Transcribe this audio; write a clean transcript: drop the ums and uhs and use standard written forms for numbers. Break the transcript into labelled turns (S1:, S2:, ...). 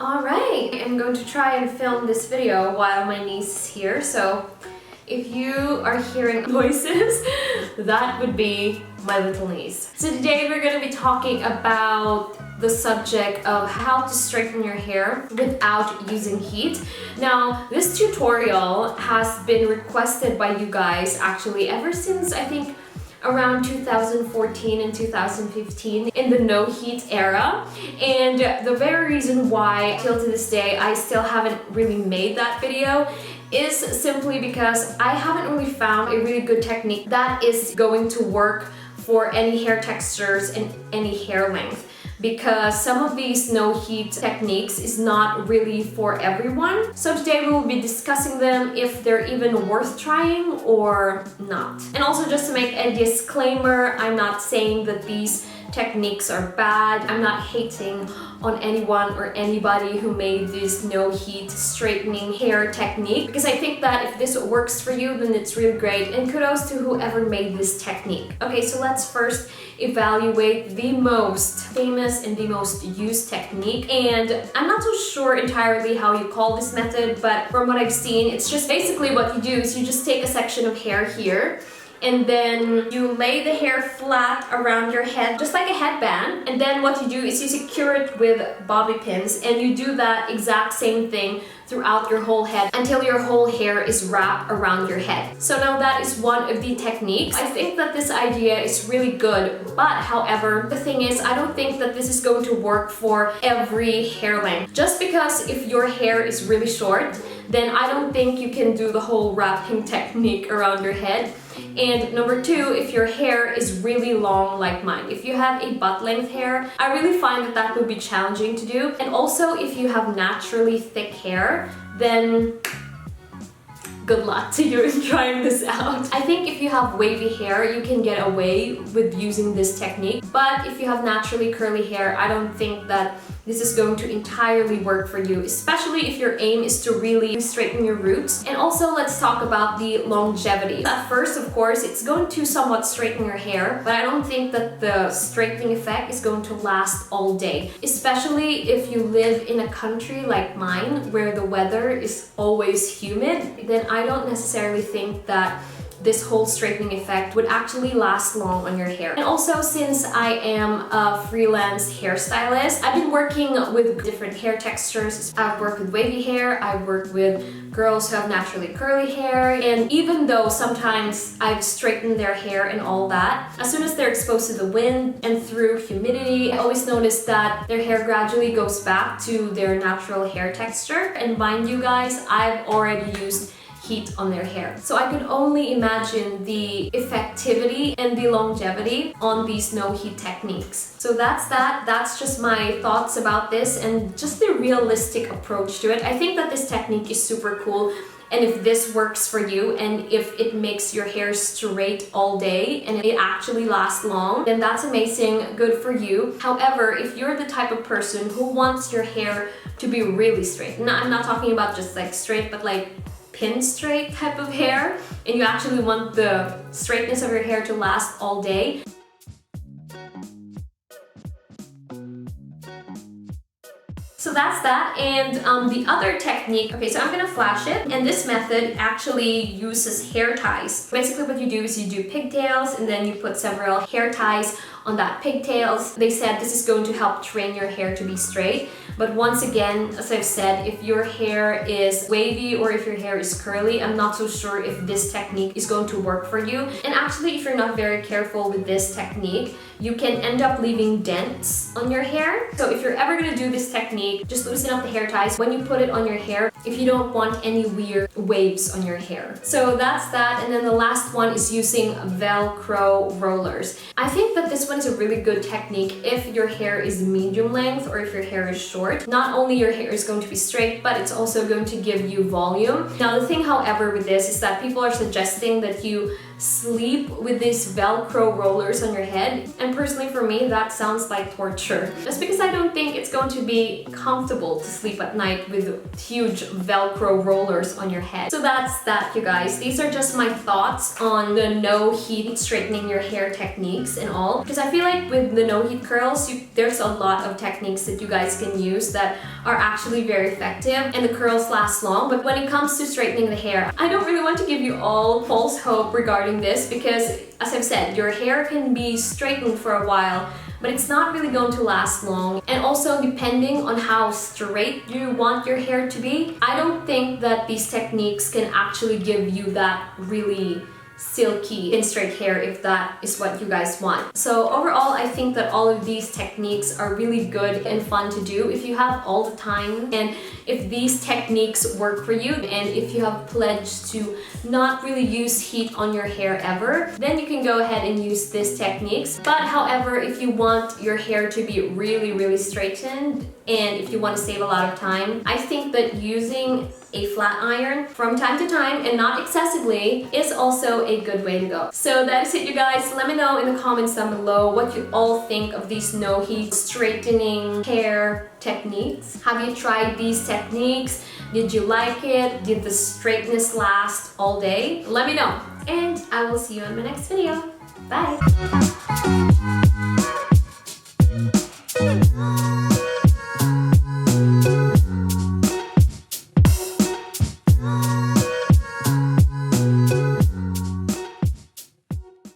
S1: Alright, I'm going to try and film this video while my niece is here, so if you are hearing noises, that would be my little niece. So today we're going to be talking about the subject of how to straighten your hair without using heat. Now, this tutorial has been requested by you guys actually ever since I think around 2014 and 2015 in the no heat era, and the very reason why till to this day I still haven't really made that video is simply because I haven't really found a really good technique that is going to work for any hair textures and any hair length, because some of these no heat techniques is not really for everyone. So today we will be discussing them, if they're even worth trying or not. And also, just to make a disclaimer, I'm not saying that these techniques are bad. I'm not hating on anyone or anybody who made this no heat straightening hair technique, because I think that if this works for you, then it's really great, and kudos to whoever made this technique. Okay, so let's first evaluate the most famous and the most used technique. And I'm not so sure entirely how you call this method, but from what I've seen, it's just basically what you do is you just take a section of hair here, and then you lay the hair flat around your head, just like a headband. And then what you do is you secure it with bobby pins, and you do that exact same thing throughout your whole head until your whole hair is wrapped around your head. So now that is one of the techniques. I think that this idea is really good, but however, the thing is, I don't think that this is going to work for every hair length. Just because if your hair is really short, then I don't think you can do the whole wrapping technique around your head. And number two, if your hair is really long like mine, if you have a butt length hair, I really find that that would be challenging to do. And also, if you have naturally thick hair, then good luck to you in trying this out. I think if you have wavy hair, you can get away with using this technique. But if you have naturally curly hair, I don't think that this is going to entirely work for you, especially if your aim is to really straighten your roots. And also, let's talk about the longevity. At first, of course, it's going to somewhat straighten your hair, but I don't think that the straightening effect is going to last all day. Especially if you live in a country like mine, where the weather is always humid, then I don't necessarily think that this whole straightening effect would actually last long on your hair. And also, since I am a freelance hairstylist, I've been working with different hair textures. I've worked with wavy hair, I've worked with girls who have naturally curly hair, and even though sometimes I've straightened their hair and all that, as soon as they're exposed to the wind and through humidity, I always notice that their hair gradually goes back to their natural hair texture. And mind you guys, I've already used heat on their hair. So I can only imagine the effectivity and the longevity on these no heat techniques. So that's just my thoughts about this and just the realistic approach to it. I think that this technique is super cool, and if this works for you and if it makes your hair straight all day and it actually lasts long, then that's amazing, good for you. However, if you're the type of person who wants your hair to be really straight, I'm not talking about just like straight, but like pin straight type of hair, and you actually want the straightness of your hair to last all day, so that's that. And the other technique, okay, so I'm gonna flash it, and this method actually uses hair ties. Basically what you do is you do pigtails, and then you put several hair ties on that pigtails. They said this is going to help train your hair to be straight. But once again, as I've said, if your hair is wavy or if your hair is curly, I'm not so sure if this technique is going to work for you. And actually, if you're not very careful with this technique, you can end up leaving dents on your hair. So if you're ever gonna do this technique, just loosen up the hair ties when you put it on your hair if you don't want any weird waves on your hair. So that's that. And then the last one is using Velcro rollers. I think that this one is a really good technique if your hair is medium length or if your hair is short. Not only your hair is going to be straight, but it's also going to give you volume. Now the thing, however, with this is that people are suggesting that you sleep with these Velcro rollers on your head, and personally for me that sounds like torture, just because I don't think it's going to be comfortable to sleep at night with huge Velcro rollers on your head. So that's that, you guys. These are just my thoughts on the no heat straightening your hair techniques and all, because I feel like with the no heat curls there's a lot of techniques that you guys can use that are actually very effective and the curls last long. But when it comes to straightening the hair, I don't really want to give you all false hope regarding this because, as I've said, your hair can be straightened for a while, but it's not really going to last long. And also, depending on how straight you want your hair to be, I don't think that these techniques can actually give you that really silky and straight hair if that is what you guys want. So overall, I think that all of these techniques are really good and fun to do if you have all the time, and if these techniques work for you, and if you have pledged to not really use heat on your hair ever, then you can go ahead and use these techniques. But however, if you want your hair to be really straightened and if you want to save a lot of time, I think that using a flat iron from time to time and not excessively is also a good way to go. So that is it, you guys. Let me know in the comments down below what you all think of these no heat straightening hair techniques. Have you tried these techniques? Did you like it? Did the straightness last all day? Let me know, and I will see you in my next video. Bye!